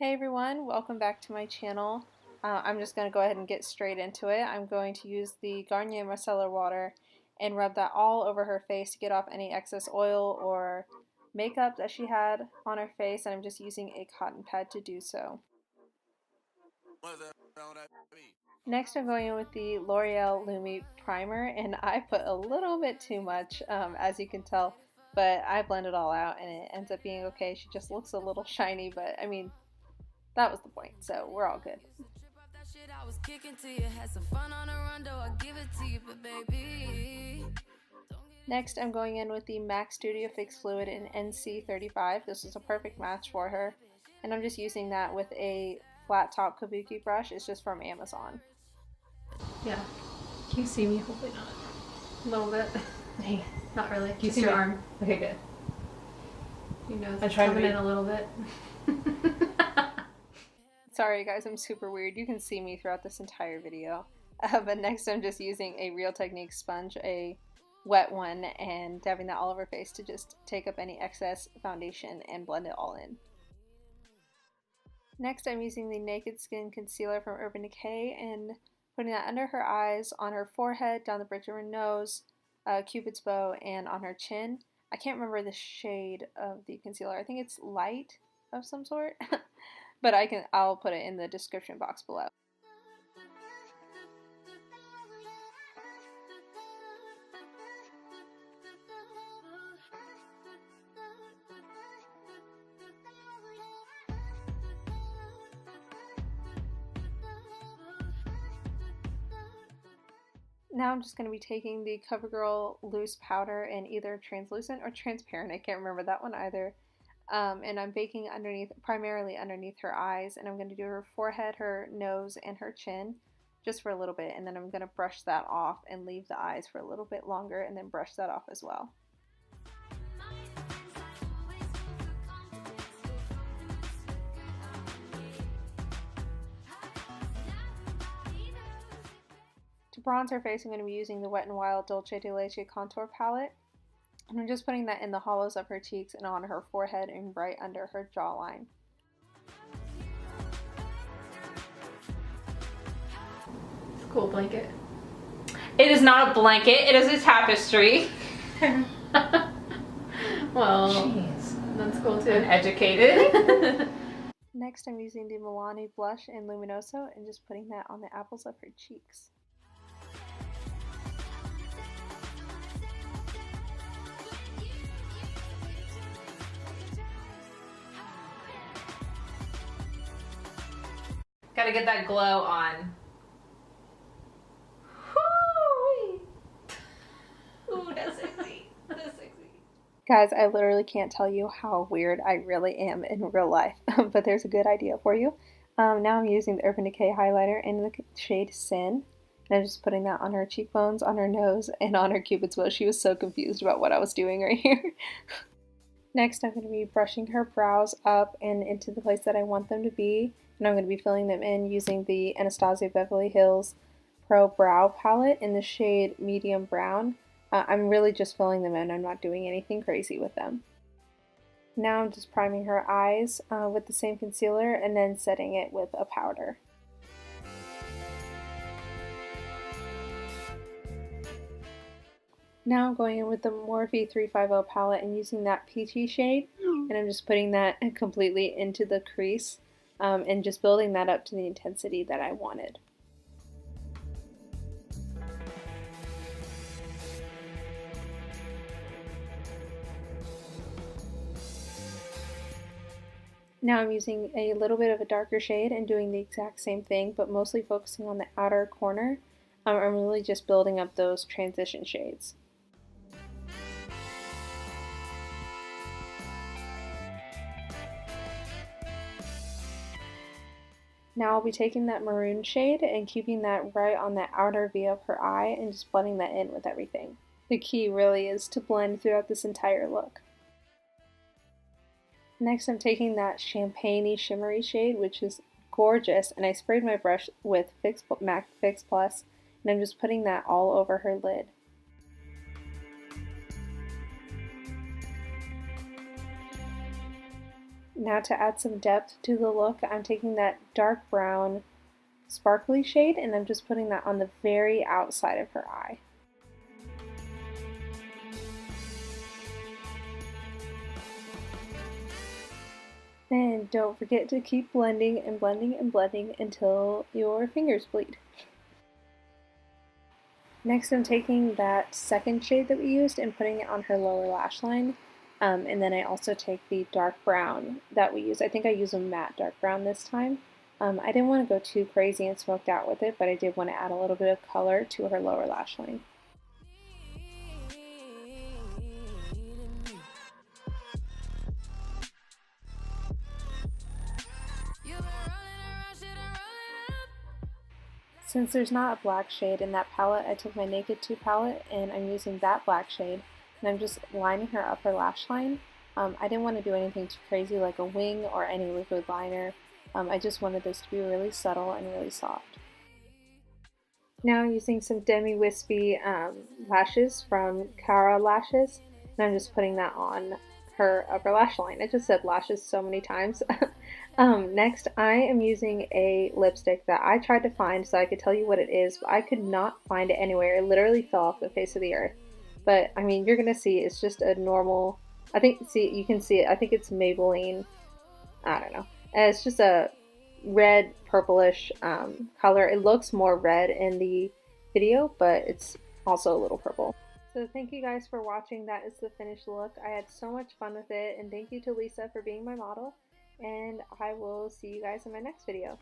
Hey everyone, welcome back to my channel. I'm just going to go ahead and get straight into it. I'm going to use the Garnier Miscellar water and rub that all over her face to get off any excess oil or makeup that she had on her face, and I'm just using a cotton pad to do so. Next I'm going in with the Loreal Lumi primer, and I put a little bit too much, as you can tell, but I blend it all out and it ends up being okay. She just looks a little shiny, but I mean, that was the point, so we're all good. Next, I'm going in with the MAC Studio Fix Fluid in NC35. This is a perfect match for her, and I'm just using that with a flat top kabuki brush. It's just from Amazon. Yeah. Can you see me? Hopefully not. A little bit. Hey, not really. Can you see your arm? Okay, good. Your nose is coming in a little bit. Sorry guys, I'm super weird. You can see me throughout this entire video. But next I'm just using a Real Techniques sponge, a wet one, and dabbing that all over her face to just take up any excess foundation and blend it all in. Next I'm using the Naked Skin Concealer from Urban Decay and putting that under her eyes, on her forehead, down the bridge of her nose, Cupid's bow, and on her chin. I can't remember the shade of the concealer. I think it's light of some sort. But I'll put it in the description box below. Now I'm just going to be taking the Covergirl loose powder in either translucent or transparent. I can't remember that one either. And I'm baking primarily underneath her eyes, and I'm going to do her forehead, her nose, and her chin just for a little bit, and then I'm going to brush that off and leave the eyes for a little bit longer and then brush that off as well. To bronze her face, I'm going to be using the Wet n Wild Dulce De Leche Contour Palette. And I'm just putting that in the hollows of her cheeks and on her forehead and right under her jawline. It's a cool blanket. It is not a blanket, it is a tapestry. Well, jeez. That's cool too. I'm educated. Next I'm using the Milani blush in Luminoso and just putting that on the apples of her cheeks. Gotta get that glow on. Ooh, that's sexy. That's sexy. Guys, I literally can't tell you how weird I really am in real life, but there's a good idea for you. Now I'm using the Urban Decay highlighter in the shade Sin, and I'm just putting that on her cheekbones, on her nose, and on her Cupid's bow. She was so confused about what I was doing right here. Next, I'm going to be brushing her brows up and into the place that I want them to be. And I'm going to be filling them in using the Anastasia Beverly Hills Pro Brow Palette in the shade Medium Brown. I'm really just filling them in. I'm not doing anything crazy with them. Now I'm just priming her eyes with the same concealer and then setting it with a powder. Now I'm going in with the Morphe 350 palette and using that peachy shade, and I'm just putting that completely into the crease and just building that up to the intensity that I wanted. Now I'm using a little bit of a darker shade and doing the exact same thing, but mostly focusing on the outer corner. I'm really just building up those transition shades. Now I'll be taking that maroon shade and keeping that right on the outer V of her eye and just blending that in with everything. The key really is to blend throughout this entire look. Next I'm taking that champagne-y shimmery shade, which is gorgeous, and I sprayed my brush with MAC Fix Plus, and I'm just putting that all over her lid. Now to add some depth to the look, I'm taking that dark brown sparkly shade and I'm just putting that on the very outside of her eye. And don't forget to keep blending and blending and blending until your fingers bleed. Next I'm taking that second shade that we used and putting it on her lower lash line. And then I also take the dark brown that we used. I think I used a matte dark brown this time. I didn't want to go too crazy and smoked out with it, but I did want to add a little bit of color to her lower lash line. Since there's not a black shade in that palette, I took my Naked 2 palette and I'm using that black shade and I'm just lining her upper lash line. I didn't want to do anything too crazy like a wing or any liquid liner. I just wanted this to be really subtle and really soft. Now I'm using some Demi-Wispy lashes from Cara Lashes and I'm just putting that on her upper lash line. I just said lashes so many times. Next, I am using a lipstick that I tried to find so I could tell you what it is, but I could not find it anywhere. It literally fell off the face of the earth. But, I mean, you're going to see it's just a normal, I think, see, you can see it. I think it's Maybelline, I don't know. It's just a red, purplish color. It looks more red in the video, but it's also a little purple. So thank you guys for watching. That is the finished look. I had so much fun with it, and thank you to Lisa for being my model. And I will see you guys in my next video.